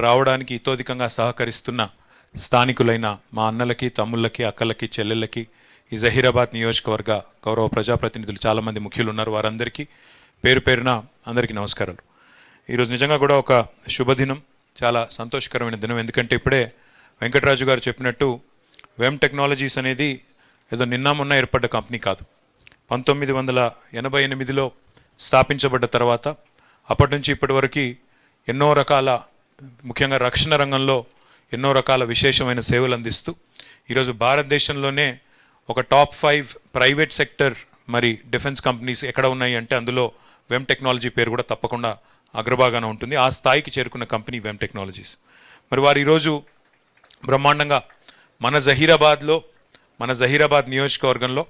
రావడానికి ఇతోధికంగా సహకరిస్తున్న స్థానికులైన మా అన్నలకి, తమ్ముళ్ళకి, అక్కలకి, చెల్లెళ్ళకి, ఈ జహీరాబాద్ నియోజకవర్గ గౌరవ ప్రజాప్రతినిధులు చాలామంది ముఖ్యులు ఉన్నారు. వారందరికీ పేరు పేరున అందరికీ నమస్కారాలు. ఈరోజు నిజంగా కూడా ఒక శుభదినం, చాలా సంతోషకరమైన దినం. ఎందుకంటే ఇప్పుడే వెంకటరాజు గారు చెప్పినట్టు వెమ్ టెక్నాలజీస్ అనేది ఏదో నిన్న మొన్న ఏర్పడ్డ కంపెనీ కాదు. 1988లో స్థాపించబడ్డ తర్వాత అప్పటి నుంచి ఇప్పటి వరకు ఎన్నో రకాల, ముఖ్యంగా రక్షణ రంగంలో ఎన్నో రకాల విశేషమైన సేవలు అందిస్తూ ఈరోజు భారతదేశంలోనే ఒక టాప్ 5 ప్రైవేట్ సెక్టర్ మరి డిఫెన్స్ కంపెనీస్ ఎక్కడ ఉన్నాయి అంటే అందులో వెమ్ టెక్నాలజీ పేరు కూడా తప్పకుండా అగ్రభాగాన ఉంటుంది. ఆ స్థాయికి చేరుకున్న కంపెనీ వెమ్ టెక్నాలజీస్. మరి వారు ఈరోజు బ్రహ్మాండంగా మన జహీరాబాద్ నియోజకవర్గంలో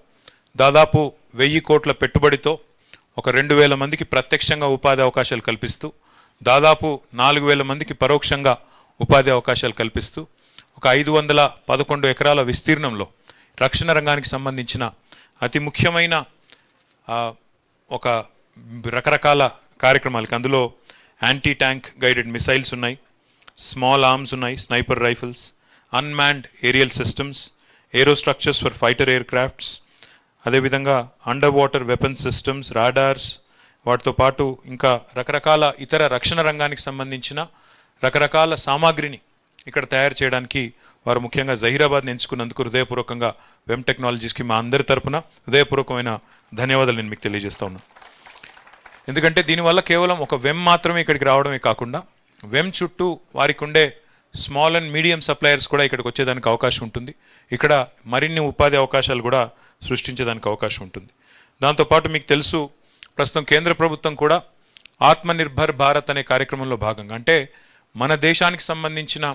దాదాపు 1000 కోట్ల పెట్టుబడితో ఒక 2000 మందికి ప్రత్యక్షంగా ఉపాధి అవకాశాలు కల్పిస్తూ, దాదాపు 4000 మందికి పరోక్షంగా ఉపాధి అవకాశాలు కల్పిస్తూ, ఒక 511 ఎకరాల విస్తీర్ణంలో రక్షణ రంగానికి సంబంధించిన అతి ముఖ్యమైన ఒక రకరకాల కార్యక్రమాలకి, అందులో యాంటీ ట్యాంక్ గైడెడ్ మిసైల్స్ ఉన్నాయి, స్మాల్ ఆర్మ్స్ ఉన్నాయి, sniper rifles, unmanned aerial systems, aero structures for fighter aircrafts, అదేవిధంగా underwater weapons systems, radars, వాటితో పాటు ఇంకా రకరకాల ఇతర రక్షణ రంగానికి సంబంధించిన రకరకాల సామాగ్రిని ఇక్కడ తయారు చేయడానికి వారు ముఖ్యంగా జహీరాబాద్ని ఎంచుకున్నందుకు హృదయపూర్వకంగా వెమ్ టెక్నాలజీస్కి మా అందరి తరపున హృదయపూర్వకమైన ధన్యవాదాలు నేను మీకు తెలియజేస్తా ఉన్నాను. ఎందుకంటే దీనివల్ల కేవలం ఒక వెమ్ మాత్రమే ఇక్కడికి రావడమే కాకుండా వెమ్ చుట్టూ వారికి ఉండే స్మాల్ అండ్ మీడియం సప్లయర్స్ కూడా ఇక్కడికి వచ్చేదానికి అవకాశం ఉంటుంది. ఇక్కడ మరిన్ని ఉపాధి అవకాశాలు కూడా సృష్టించేదానికి అవకాశం ఉంటుంది. దాంతోపాటు మీకు తెలుసు, ప్రస్తుతం కేంద్ర ప్రభుత్వం కూడా ఆత్మనిర్భర్ భారత్ అనే కార్యక్రమంలో భాగంగా, అంటే మన దేశానికి సంబంధించిన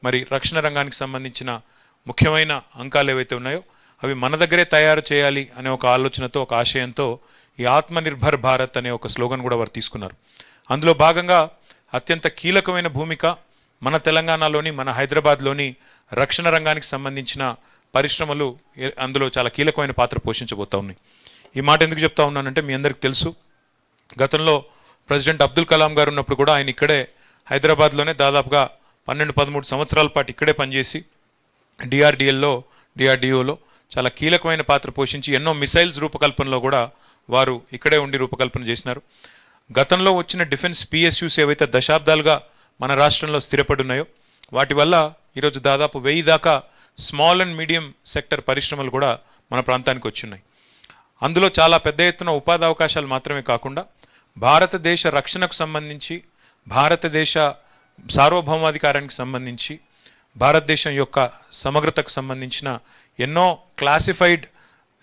మరి రక్షణ రంగానికి సంబంధించిన ముఖ్యమైన అంకాలు ఏవైతే ఉన్నాయో అవి మన దగ్గరే తయారు చేయాలి అనే ఒక ఆలోచనతో, ఒక ఆశయంతో ఈ ఆత్మనిర్భర్ భారత్ అనే ఒక స్లోగన్ కూడా వారు తీసుకున్నారు. అందులో భాగంగా అత్యంత కీలకమైన భూమిక మన తెలంగాణలోని, మన హైదరాబాద్లోని రక్షణ రంగానికి సంబంధించిన పరిశ్రమలు అందులో చాలా కీలకమైన పాత్ర పోషించబోతా ఉన్నాయి. ఈ మాట ఎందుకు చెప్తా ఉన్నానంటే మీ అందరికీ తెలుసు, గతంలో ప్రెసిడెంట్ అబ్దుల్ కలాం గారు ఉన్నప్పుడు కూడా ఆయన ఇక్కడే హైదరాబాద్లోనే దాదాపుగా 12-13 సంవత్సరాల పాటు ఇక్కడే పనిచేసి డిఆర్డిఓలో చాలా కీలకమైన పాత్ర పోషించి ఎన్నో మిసైల్స్ రూపకల్పనలో కూడా వారు ఇక్కడే ఉండి రూపకల్పన చేసినారు. గతంలో వచ్చిన డిఫెన్స్ పిఎస్యూస్ ఏవైతే దశాబ్దాలుగా మన రాష్ట్రంలో స్థిరపడి ఉన్నాయో వాటి వల్ల ఈరోజు దాదాపు 1000 దాకా స్మాల్ అండ్ మీడియం సెక్టర్ పరిశ్రమలు కూడా మన ప్రాంతానికి వచ్చున్నాయి. అందులో చాలా పెద్ద ఎత్తున ఉపాధి అవకాశాలు మాత్రమే కాకుండా భారతదేశ రక్షణకు సంబంధించి, భారతదేశ సార్వభౌమాధికారానికి సంబంధించి, భారతదేశం యొక్క సమగ్రతకు సంబంధించిన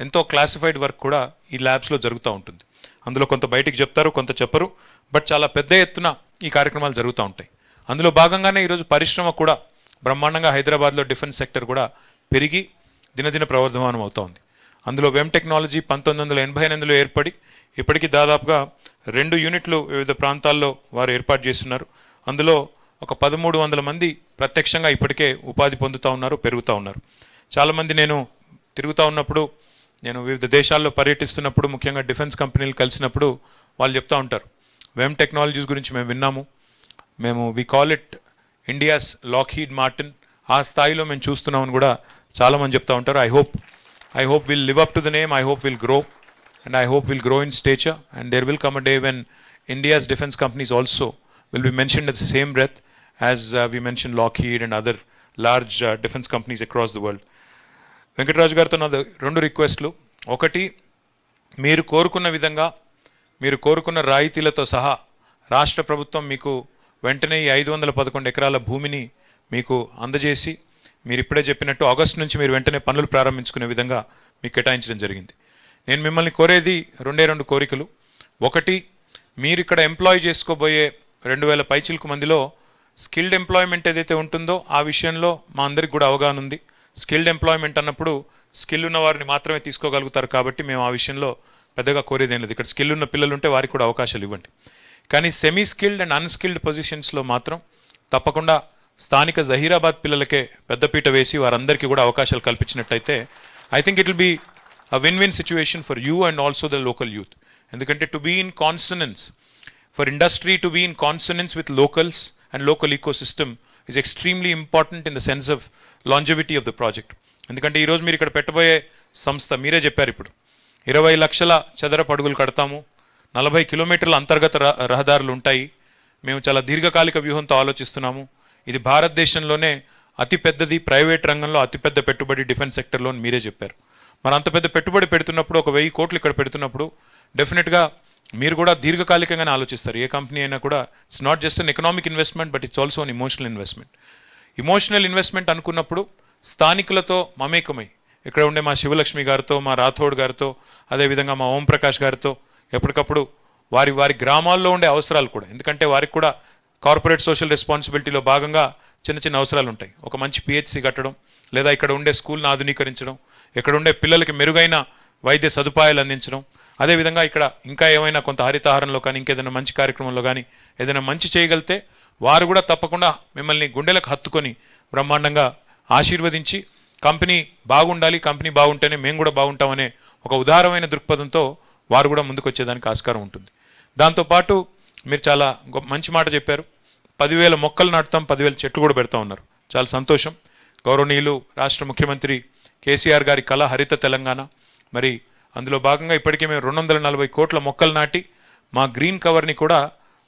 ఎంతో క్లాసిఫైడ్ వర్క్ కూడా ఈ ల్యాబ్స్లో జరుగుతూ ఉంటుంది. అందులో కొంత బయటికి చెప్తారు, కొంత చెప్పరు, బట్ చాలా పెద్ద ఎత్తున ఈ కార్యక్రమాలు జరుగుతూ ఉంటాయి. అందులో భాగంగానే ఈరోజు పరిశ్రమ కూడా బ్రహ్మాండంగా హైదరాబాద్లో డిఫెన్స్ సెక్టర్ కూడా పెరిగి దినదిన ప్రవర్ధమానం అవుతూ ఉంది. అందులో వెమ్ టెక్నాలజీ 1988లో ఏర్పడి ఇప్పటికీ దాదాపుగా 2 యూనిట్లు వివిధ ప్రాంతాల్లో వారు ఏర్పాటు చేస్తున్నారు. అందులో ఒక 1300 మంది ప్రత్యక్షంగా ఇప్పటికే ఉపాధి పొందుతూ ఉన్నారు, పెరుగుతూ ఉన్నారు. చాలామంది నేను తిరుగుతూ ఉన్నప్పుడు, నేను వివిధ దేశాల్లో పర్యటిస్తున్నప్పుడు, ముఖ్యంగా డిఫెన్స్ కంపెనీలు కలిసినప్పుడు వాళ్ళు చెప్తూ ఉంటారు, వెమ్ టెక్నాలజీస్ గురించి మేము విన్నాము, we call it India's Lockheed Martin, ఆ స్థాయిలో మేము చూస్తున్నామని కూడా చాలామంది చెప్తూ ఉంటారు. I hope will live up to the name, I hope will grow, and I hope will grow in stature, and there will come a day when India's defence companies also will be mentioned at the same breath as we mentioned Lockheed and other large defense companies across the world. Venkataraju గారితో నా 2 రిక్వెస్ట్లు. ఒకటి, మీరు కోరుకున్న విధంగా, మీరు కోరుకున్న రాయితీలతో సహా రాష్ట్ర ప్రభుత్వం మీకు వెంటనే ఈ 511 ఎకరాల భూమిని మీకు అందజేసి, మీరు ఇప్పుడే చెప్పినట్టు ఆగస్టు నుంచి మీరు వెంటనే పనులు ప్రారంభించుకునే విధంగా మీకు కేటాయించడం జరిగింది. నేను మిమ్మల్ని కోరేది 2 కోరికలు. ఒకటి, మీరు ఇక్కడ ఎంప్లాయ్ చేసుకోబోయే 2000 పైచిలకు మందిలో స్కిల్డ్ ఎంప్లాయ్మెంట్ ఏదైతే ఉంటుందో ఆ విషయంలో మా అందరికి కూడా అవగాహన ఉంది. స్కిల్డ్ ఎంప్లాయ్మెంట్ అన్నప్పుడు స్కిల్ ఉన్న వారిని మాత్రమే తీసుకోగలుగుతారు కాబట్టి మేము ఆ విషయంలో పెద్దగా కోరేదేం లేదు. ఇక్కడ స్కిల్ ఉన్న పిల్లలు ఉంటే వారికి కూడా అవకాశాలు ఇవ్వండి. కానీ సెమీ స్కిల్డ్ అండ్ అన్స్కిల్డ్ పొజిషన్స్లో మాత్రం తప్పకుండా స్థానిక జహీరాబాద్ పిల్లలకే పెద్దపీట వేసి వారందరికీ కూడా అవకాశాలు కల్పించినట్టయితే I think it will be a win-win situation for you and also the local youth. ఎందుకంటే to be in consonance, for industry to be in consonance with locals and local ecosystem is extremely important in the sense of longevity of the project. ఎందుకంటే ఈరోజు మీరు ఇక్కడ పెట్టబోయే సంస్థ మీరే చెప్పారు ఇప్పుడు 20 లక్షల చదరపు అడుగులు కడతాము, 40 కిలోమీటర్ల అంతర్గత రహదారులు ఉంటాయి, మేము చాలా దీర్ఘకాలిక వ్యూహంతో ఆలోచిస్తున్నాము, ఇది భారతదేశంలోనే అతిపెద్దది, ప్రైవేట్ రంగంలో అతిపెద్ద పెట్టుబడి డిఫెన్స్ సెక్టర్లో మీరే చెప్పారు. మరి అంత పెద్ద పెట్టుబడి పెడుతున్నప్పుడు, ఒక 1000 కోట్లు ఇక్కడ పెడుతున్నప్పుడు డెఫినెట్గా మీరు కూడా దీర్ఘకాలికంగానే ఆలోచిస్తారు. ఏ కంపెనీ అయినా కూడా it's not just an economic investment, but it's also an emotional investment. Emotional investment అనుకున్నప్పుడు స్థానికులతో మమేకమై, ఇక్కడ ఉండే మా శివలక్ష్మి గారితో, మా రాథోడ్ గారితో, అదేవిధంగా మా ఓంప్రకాష్ గారితో ఎప్పటికప్పుడు వారి వారి గ్రామాల్లో ఉండే అవసరాలు కూడా, ఎందుకంటే వారికి కూడా కార్పొరేట్ సోషల్ రెస్పాన్సిబిలిటీలో భాగంగా చిన్న చిన్న అవసరాలు ఉంటాయి. ఒక మంచి పిహెచ్సి కట్టడం, లేదా ఇక్కడ ఉండే స్కూల్ని ఆధునీకరించడం, ఇక్కడ ఉండే పిల్లలకి మెరుగైన వైద్య సదుపాయాలు అందించడం, అదేవిధంగా ఇక్కడ ఇంకా ఏమైనా కొంత హరితహారంలో కానీ ఇంకేదైనా మంచి కార్యక్రమంలో కానీ ఏదైనా మంచి చేయగలితే వారు కూడా తప్పకుండా మిమ్మల్ని గుండెలకు హత్తుకొని బ్రహ్మాండంగా ఆశీర్వదించి కంపెనీ బాగుండాలి, కంపెనీ బాగుంటేనే మేము కూడా బాగుంటామనే ఒక ఉదారమైన దృక్పథంతో వారు కూడా ముందుకు వచ్చేదానికి ఆస్కారం ఉంటుంది. దాంతోపాటు మీరు చాలా మంచి మాట చెప్పారు. 10,000 మొక్కలు నాటుతాం, 10,000 చెట్లు కూడా పెడతా ఉన్నారు. చాలా సంతోషం. గౌరవనీయులు రాష్ట్ర ముఖ్యమంత్రి కేసీఆర్ గారి కళ హరిత తెలంగాణ. మరి అందులో భాగంగా ఇప్పటికే మేము 240 కోట్ల మొక్కలు నాటి మా గ్రీన్ కవర్ని కూడా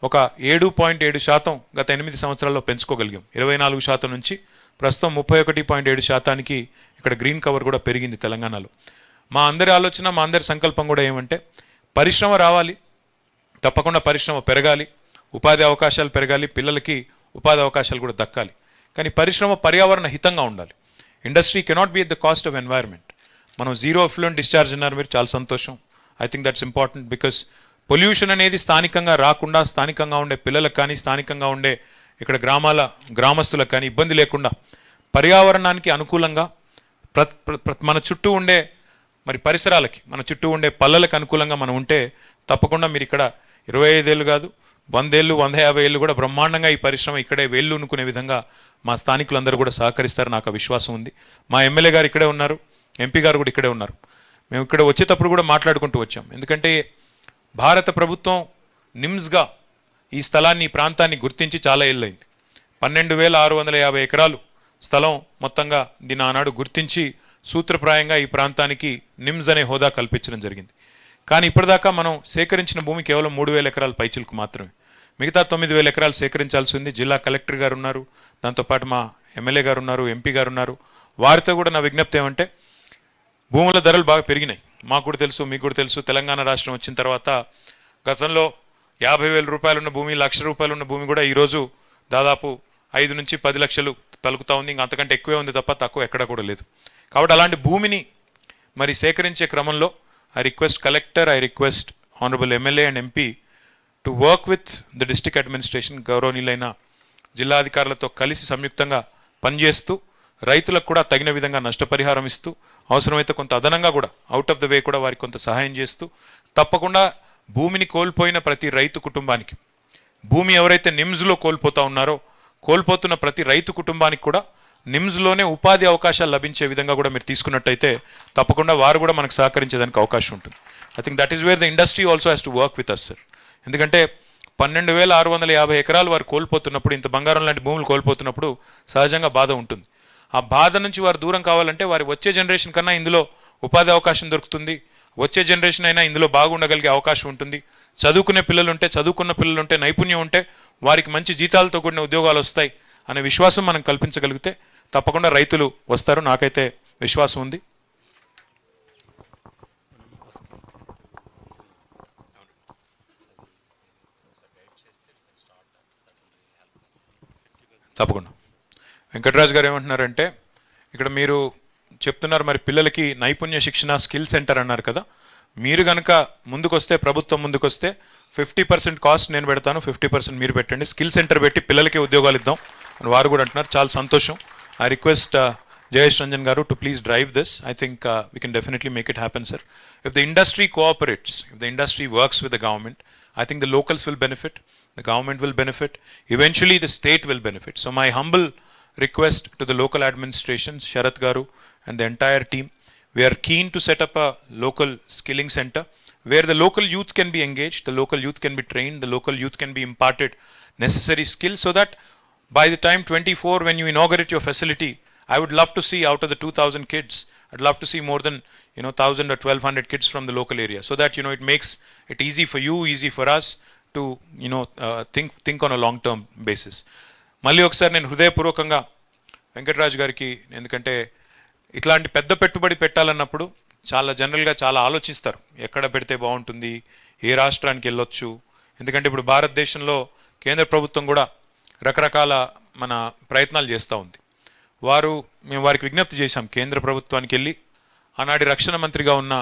ఒక 7.7% గత 8 సంవత్సరాల్లో పెంచుకోగలిగాం. 24% నుంచి ప్రస్తుతం 31.7% ఇక్కడ గ్రీన్ కవర్ కూడా పెరిగింది తెలంగాణలో. మా అందరి ఆలోచన, మా అందరి సంకల్పం కూడా ఏమంటే పరిశ్రమ రావాలి, తప్పకుండా పరిశ్రమ పెరగాలి, ఉపాధి అవకాశాలు పెరగాలి, పిల్లలకి ఉపాధి అవకాశాలు కూడా దక్కాలి. కానీ పరిశ్రమ పర్యావరణ హితంగా ఉండాలి. Industry cannot be at the cost of environment. మనం జీరో ఎఫ్లూయెంట్ డిశ్చార్జ్ అన్నారు మీరు, చాలా సంతోషం. I think that's important. Because pollution అనేది స్థానికంగా రాకుండా, స్థానికంగా ఉండే పిల్లలకు కానీ, స్థానికంగా ఉండే ఇక్కడ గ్రామస్తులకు కానీ ఇబ్బంది లేకుండా పర్యావరణానికి అనుకూలంగా మన చుట్టూ ఉండే మరి పరిసరాలకి, మన చుట్టూ ఉండే పల్లెలకు అనుకూలంగా మనం ఉంటే తప్పకుండా మీరు ఇక్కడ 25 ఏళ్ళు కాదు, 100 ఏళ్ళు, 150 ఏళ్ళు కూడా బ్రహ్మాండంగా ఈ పరిశ్రమ ఇక్కడే వేళ్ళు అనుకునే విధంగా మా స్థానికులందరూ కూడా సహకరిస్తారు, నాకు విశ్వాసం ఉంది. మా ఎమ్మెల్యే గారు ఇక్కడే ఉన్నారు, ఎంపీ గారు కూడా ఇక్కడే ఉన్నారు. మేము ఇక్కడ వచ్చేటప్పుడు కూడా మాట్లాడుకుంటూ వచ్చాం. ఎందుకంటే భారత ప్రభుత్వం నిమ్స్గా ఈ స్థలాన్ని, ఈ ప్రాంతాన్ని గుర్తించి చాలా ఏళ్ళైంది. 12,650 ఎకరాలు స్థలం మొత్తంగా దీని ఆనాడు గుర్తించి సూత్రప్రాయంగా ఈ ప్రాంతానికి నిమ్స్ అనే హోదా కల్పించడం జరిగింది. కానీ ఇప్పటిదాకా మనం సేకరించిన భూమి కేవలం 3,000 ఎకరాల పైచిలకు మాత్రమే. మిగతా 9,000 ఎకరాలు సేకరించాల్సి ఉంది. జిల్లా కలెక్టర్ గారు ఉన్నారు, దాంతోపాటు మా ఎమ్మెల్యే గారు ఉన్నారు, ఎంపీ గారు ఉన్నారు. వారితో కూడా నా విజ్ఞప్తి ఏమంటే భూముల ధరలు బాగా పెరిగినాయి. మాకు కూడా తెలుసు, మీకు కూడా తెలుసు. తెలంగాణ రాష్ట్రం వచ్చిన తర్వాత గతంలో 50,000 రూపాయలు ఉన్న భూమి, 1,00,000 రూపాయలు ఉన్న భూమి కూడా ఈరోజు దాదాపు 5 నుంచి 10 లక్షలు పలుకుతా ఉంది. ఇంకా అంతకంటే ఎక్కువే ఉంది తప్ప తక్కువ ఎక్కడ కూడా లేదు. కాబట్టి అలాంటి భూమిని మరి సేకరించే క్రమంలో I request collector, I request honourable MLA and MP to work with the district administration, గౌరవనీయులైన జిల్లాధికారులతో కలిసి సంయుక్తంగా పనిచేస్తూ రైతులకు కూడా తగిన విధంగా నష్టపరిహారం ఇస్తూ, అవసరమైతే కొంత అదనంగా కూడా అవుట్ ఆఫ్ ద వే కూడా వారికి కొంత సహాయం చేస్తూ, తప్పకుండా భూమిని కోల్పోయిన ప్రతి రైతు కుటుంబానికి, భూమి ఎవరైతే నిమ్స్లో కోల్పోతా ఉన్నారో కోల్పోతున్న ప్రతి రైతు కుటుంబానికి కూడా నిమ్స్లోనే ఉపాధి అవకాశాలు లభించే విధంగా కూడా మీరు తీసుకున్నట్టయితే తప్పకుండా వారు కూడా మనకు సహకరించేదానికి అవకాశం ఉంటుంది. I think that is where the industry also has to work with us sir. ఎందుకంటే 12,650 ఎకరాలు వారు కోల్పోతున్నప్పుడు, ఇంత బంగారం లాంటి భూములు కోల్పోతున్నప్పుడు సహజంగా బాధ ఉంటుంది. ఆ బాధ నుంచి వారు దూరం కావాలంటే వారి వచ్చే జనరేషన్ కన్నా ఇందులో ఉపాధి అవకాశం దొరుకుతుంది, వచ్చే జనరేషన్ అయినా ఇందులో బాగుండగలిగే అవకాశం ఉంటుంది. చదువుకునే పిల్లలు ఉంటే, చదువుకున్న పిల్లలు ఉంటే, నైపుణ్యం ఉంటే వారికి మంచి జీతాలతో కూడిన ఉద్యోగాలు వస్తాయి అనే విశ్వాసం మనం కల్పించగలిగితే తప్పకుండా రైతులు వస్తారు. నాకైతే విశ్వాసం ఉంది. తప్పకుండా వెంకటరాజు గారు ఏమంటున్నారంటే, ఇక్కడ మీరు చెప్తున్నారు మరి పిల్లలకి నైపుణ్య శిక్షణ స్కిల్ సెంటర్ అన్నారు కదా, మీరు కనుక ముందుకొస్తే, ప్రభుత్వం ముందుకొస్తే 50% కాస్ట్ నేను పెడతాను, 50% మీరు పెట్టండి, స్కిల్ సెంటర్ పెట్టి పిల్లలకి ఉద్యోగాలు ఇద్దాం అని వారు కూడా అంటున్నారు. చాలా సంతోషం. ఐ రిక్వెస్ట్ జయేష్ రంజన్ గారు to please drive this. I think we can definitely make it happen sir. If the industry cooperates, if the industry works with the government, I think the locals will benefit, the government will benefit, eventually the state will benefit. So my humble request to the local administrations, Sharath Garu and the entire team, we are keen to set up a local skilling center where the local youth can be engaged, the local youth can be trained, the local youth can be imparted necessary skills so that by the time 24, when you inaugurate your facility, I would love to see out of the 2,000 kids, I'd love to see more than 1,000 or 1,200 kids from the local area, so that it makes it easy for you, easy for us to think on a long term basis. మళ్ళీ ఒకసారి నేను హృదయపూర్వకంగా వెంకటరాజు గారికి, ఎందుకంటే ఇట్లాంటి పెద్ద పెట్టుబడి పెట్టాలన్నప్పుడు చాలా జనరల్గా చాలా ఆలోచిస్తారు, ఎక్కడ పెడితే బాగుంటుంది, ఏ రాష్ట్రానికి వెళ్ళొచ్చు. ఎందుకంటే ఇప్పుడు భారతదేశంలో కేంద్ర ప్రభుత్వం కూడా రకరకాల మన ప్రయత్నాలు చేస్తూ ఉంది. మేము వారికి విజ్ఞప్తి చేశాం, కేంద్ర ప్రభుత్వానికి వెళ్ళి ఆనాటి రక్షణ మంత్రిగా ఉన్న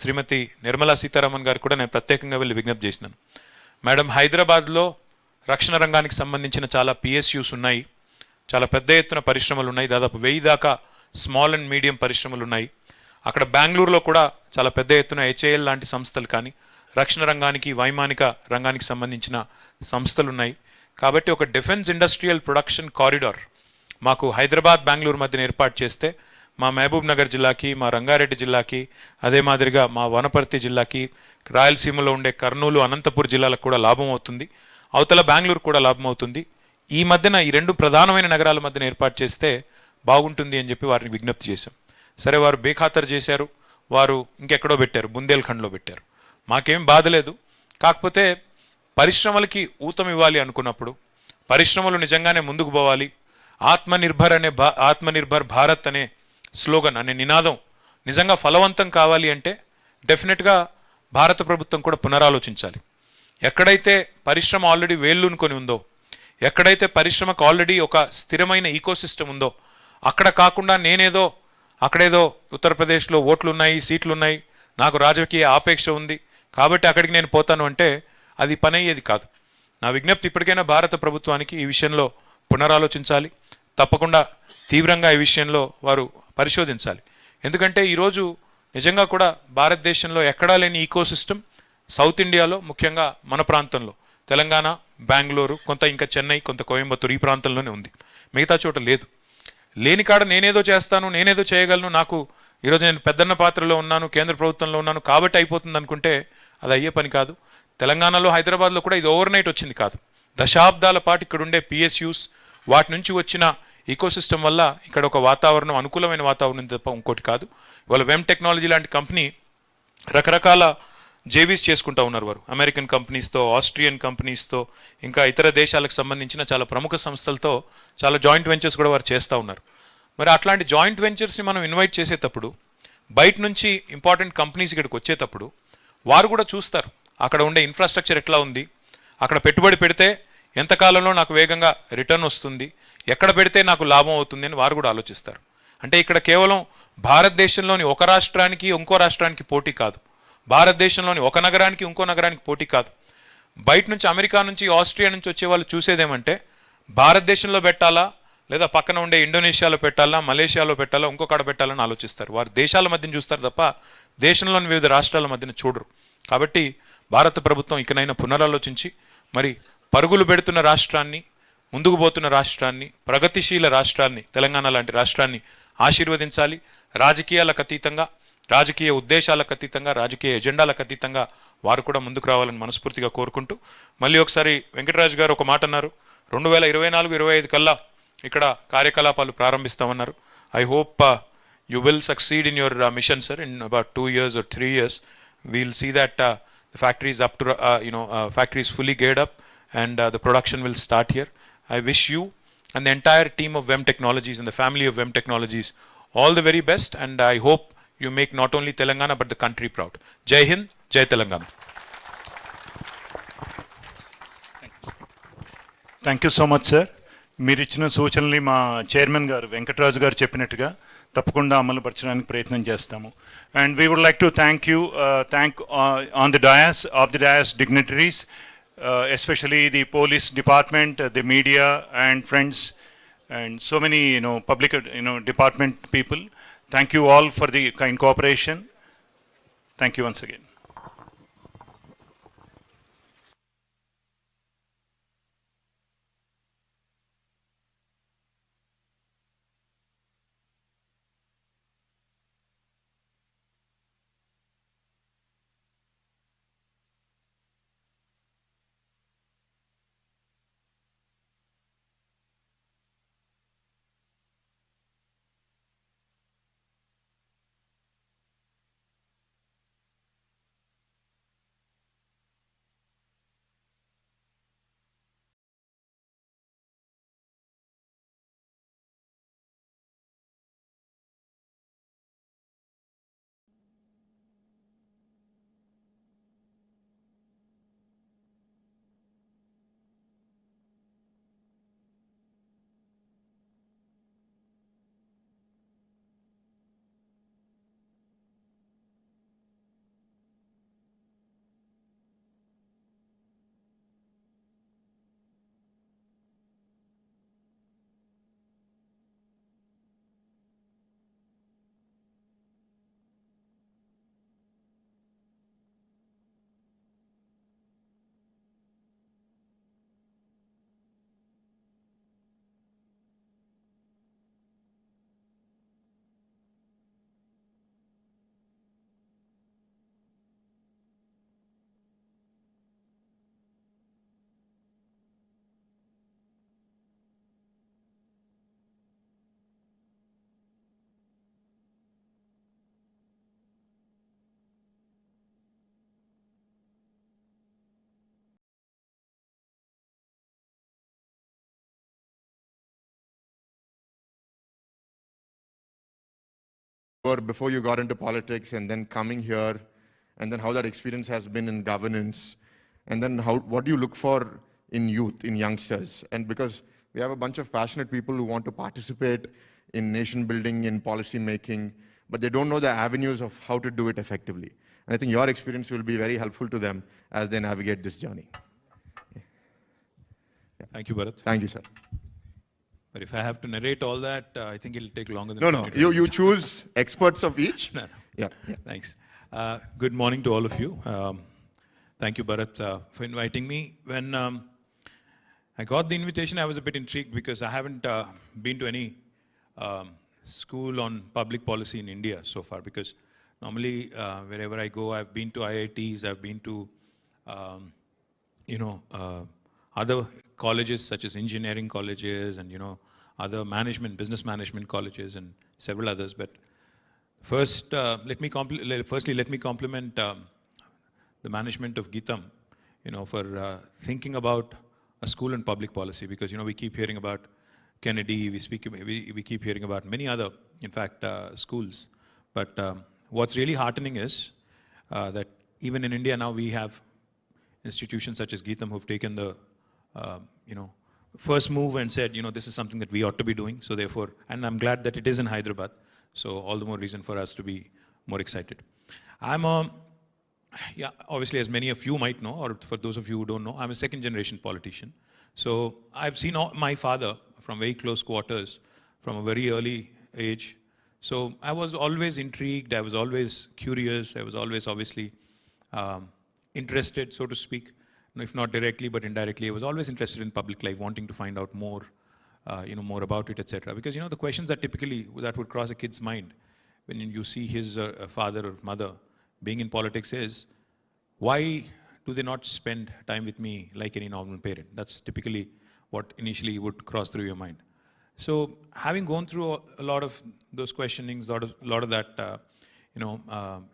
శ్రీమతి నిర్మలా సీతారామన్ గారు కూడా నేను ప్రత్యేకంగా వెళ్ళి విజ్ఞప్తి చేసినాను. మేడం, హైదరాబాద్లో రక్షణ రంగానికి సంబంధించిన చాలా పిఎస్యూస్ ఉన్నాయి, చాలా పెద్ద ఎత్తున పరిశ్రమలు ఉన్నాయి, దాదాపు 1000 దాకా స్మాల్ అండ్ మీడియం పరిశ్రమలు ఉన్నాయి. అక్కడ బెంగళూరులో కూడా చాలా పెద్ద ఎత్తున హెచ్ఏఎల్ లాంటి సంస్థలు కానీ, రక్షణ రంగానికి వైమానిక రంగానికి సంబంధించిన సంస్థలు ఉన్నాయి. కాబట్టి ఒక డిఫెన్స్ ఇండస్ట్రియల్ ప్రొడక్షన్ కారిడార్ మాకు హైదరాబాద్ బెంగళూరు మధ్యన ఏర్పాటు చేస్తే మా మహబూబ్ నగర్ జిల్లాకి, మా రంగారెడ్డి జిల్లాకి, అదే మాదిరిగా మా వనపర్తి జిల్లాకి, రాయలసీమలో ఉండే కర్నూలు, అనంతపూర్ జిల్లాలకు కూడా లాభం అవుతుంది, అవతల బెంగళూరు కూడా లాభం అవుతుంది. ఈ మధ్యన ఈ రెండు ప్రధానమైన నగరాల మధ్యన ఏర్పాటు చేస్తే బాగుంటుంది అని చెప్పి వారిని విజ్ఞప్తి చేశాం. సరే, వారు బేఖాతరు చేశారు, వారు ఇంకెక్కడో పెట్టారు, బుందేల్ఖండ్లో పెట్టారు. మాకేం బాధ లేదు. కాకపోతే పరిశ్రమలకి ఊతం ఇవ్వాలి అనుకున్నప్పుడు, పరిశ్రమలు నిజంగానే ముందుకు పోవాలి, ఆత్మనిర్భర్ భారత్ అనే స్లోగన్, అనే నినాదం నిజంగా ఫలవంతం కావాలి అంటే డెఫినెట్గా భారత ప్రభుత్వం కూడా పునరాలోచించాలి. ఎక్కడైతే పరిశ్రమ ఆల్రెడీ వేళ్ళూనుకొని ఉందో, ఎక్కడైతే పరిశ్రమకు ఆల్రెడీ ఒక స్థిరమైన ఈకోసిస్టమ్ ఉందో, అక్కడ కాకుండా అక్కడేదో ఉత్తరప్రదేశ్లో ఓట్లున్నాయి, సీట్లున్నాయి, నాకు రాజకీయ ఆపేక్ష ఉంది కాబట్టి అక్కడికి నేను పోతాను అంటే అది పని అయ్యేది కాదు. నా విజ్ఞప్తి ఇప్పటికైనా భారత ప్రభుత్వానికి ఈ విషయంలో పునరాలోచించాలి, తప్పకుండా తీవ్రంగా ఈ విషయంలో వారు పరిశోధించాలి. ఎందుకంటే ఈరోజు నిజంగా కూడా భారతదేశంలో ఎక్కడా లేని ఈకోసిస్టమ్ సౌత్ ఇండియాలో, ముఖ్యంగా మన ప్రాంతంలో తెలంగాణ, బెంగళూరు, కొంత ఇంకా చెన్నై, కొంత కోయంబత్తూరు, ఈ ప్రాంతంలోనే ఉంది, మిగతా చోట లేదు. లేని కాడ నేనేదో చేస్తాను, నేనేదో చేయగలను, నాకు ఈరోజు నేను పెద్దన్న పాత్రలో ఉన్నాను, కేంద్ర ప్రభుత్వంలో ఉన్నాను కాబట్టి అయిపోతుంది అనుకుంటే అది అయ్యే పని కాదు. తెలంగాణలో, హైదరాబాద్లో కూడా ఇది ఓవర్ నైట్ వచ్చింది కాదు. దశాబ్దాల పాటు ఇక్కడ ఉండే పిఎస్యూస్, వాటి నుంచి వచ్చిన ఈకోసిస్టమ్ వల్ల ఇక్కడ ఒక వాతావరణం, అనుకూలమైన వాతావరణం తప్ప ఇంకోటి కాదు. ఇవాళ వెమ్ టెక్నాలజీ లాంటి కంపెనీ రకరకాల జేవీస్ చేసుకుంటా ఉన్నారు వారు, అమెరికన్ కంపెనీస్తో, ఆస్ట్రియన్ కంపెనీస్తో, ఇంకా ఇతర దేశాలకు సంబంధించిన చాలా ప్రముఖ సంస్థలతో చాలా జాయింట్ వెంచర్స్ కూడా వారు చేస్తూ ఉన్నారు. మరి అట్లాంటి జాయింట్ వెంచర్స్ని మనం ఇన్వైట్ చేసేటప్పుడు, బయట నుంచి ఇంపార్టెంట్ కంపెనీస్ ఇక్కడికి వచ్చేటప్పుడు వారు కూడా చూస్తారు అక్కడ ఉండే ఇన్ఫ్రాస్ట్రక్చర్ ఎట్లా ఉంది, అక్కడ పెట్టుబడి పెడితే ఎంతకాలంలో నాకు వేగంగా రిటర్న్ వస్తుంది, ఎక్కడ పెడితే నాకు లాభం అవుతుంది అని వారు కూడా ఆలోచిస్తారు. అంటే ఇక్కడ కేవలం భారతదేశంలోని ఒక రాష్ట్రానికి ఇంకో రాష్ట్రానికి పోటీ కాదు, భారతదేశంలోని ఒక నగరానికి ఇంకో నగరానికి పోటీ కాదు. బయట నుంచి, అమెరికా నుంచి, ఆస్ట్రియా నుంచి వచ్చే వాళ్ళు చూసేదేమంటే భారతదేశంలో పెట్టాలా, లేదా పక్కన ఉండే ఇండోనేషియాలో పెట్టాలా, మలేషియాలో పెట్టాలా, ఇంకొకడ పెట్టాలని ఆలోచిస్తారు. వారు దేశాల మధ్యన చూస్తారు తప్ప దేశంలోని వివిధ రాష్ట్రాల మధ్యన చూడరు. కాబట్టి భారత ప్రభుత్వం ఇకనైనా పునరాలోచించి మరి పరుగులు పెడుతున్న రాష్ట్రాన్ని, ముందుకు పోతున్న రాష్ట్రాన్ని, ప్రగతిశీల రాష్ట్రాన్ని, తెలంగాణ లాంటి రాష్ట్రాన్ని ఆశీర్వదించాలి. రాజకీయాలకు అతీతంగా, రాజకీయ ఉద్దేశాలకు అతీతంగా, రాజకీయ ఎజెండాలకు అతీతంగా వారు కూడా ముందుకు రావాలని మనస్ఫూర్తిగా కోరుకుంటూ, మళ్ళీ ఒకసారి వెంకటరాజు గారు ఒక మాట అన్నారు, 2024-25 కల్లా ఇక్కడ కార్యకలాపాలు ప్రారంభిస్తామన్నారు. I hope you will succeed in your mission, sir. In about 2 years or 3 years, we'll see that the factory is up to, factory is fully geared up and the production will start here. I wish you and the entire team of VEM Technologies and the family of VEM Technologies all the very best, and I hope you make not only Telangana but the country proud. Jai Hind, Jai Telangana. Thank you so much, sir. మీరు ఇచ్చిన సూచనల్ని మా chairman గారు వెంకటరాజు గారు చెప్పినట్టుగా తప్పకుండా అమలుపరచడానికి ప్రయత్నం చేస్తాము. And we would like to thank on the dais dignitaries, especially the police department, the media and friends and so many public department people. Thank you all for the kind cooperation. Thank you once again. or before you got into politics and then coming here, and then how that experience has been in governance, and then what do you look for in youth, in youngsters? And because we have a bunch of passionate people who want to participate in nation building, in policy making, but they don't know the avenues of how to do it effectively. And I think your experience will be very helpful to them as they navigate this journey. Thank you, Bharat. Thank you, sir. But if I have to narrate all that, I think it'll take longer than No, no, 20 you minutes. choose experts of each. No, no. Yeah, yeah. Thanks. Good morning to all of you. Thank you, Bharat, for inviting me. When I got the invitation, I was a bit intrigued because I haven't been to any school on public policy in India so far. Because normally, wherever I go, I've been to IITs, I've been to, other colleges such as engineering colleges and other business management colleges and several others. But first, firstly, let me compliment the management of Geetam, for thinking about a school in public policy, because we keep hearing about Kennedy, we keep hearing about many other, in fact, schools. But what's really heartening is that even in India now we have institutions such as Geetam who've taken the first move and said, this is something that we ought to be doing. So therefore, and I'm glad that it is in Hyderabad. So all the more reason for us to be more excited. I'm obviously, as many of you might know, or for those of you who don't know, I'm a second generation politician. So I've seen my father from very close quarters from a very early age. So I was always intrigued. I was always curious. I was always obviously interested, so to speak. If not directly, but indirectly, I was always interested in public life, wanting to find out more, more about it, etc. Because the questions that would cross a kid's mind when you see his father or mother being in politics is, why do they not spend time with me like any normal parent? That's typically what initially would cross through your mind. So having gone through a lot of those questionings, a lot of that,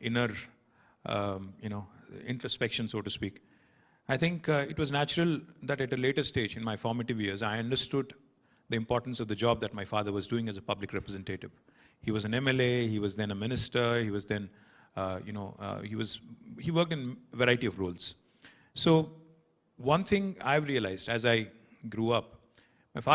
inner, introspection, so to speak. I think it was natural that at a later stage in my formative years, I understood the importance of the job that my father was doing as a public representative. He was an MLA, he was then a minister, he was then, he worked in a variety of roles. So one thing I've realized as I grew up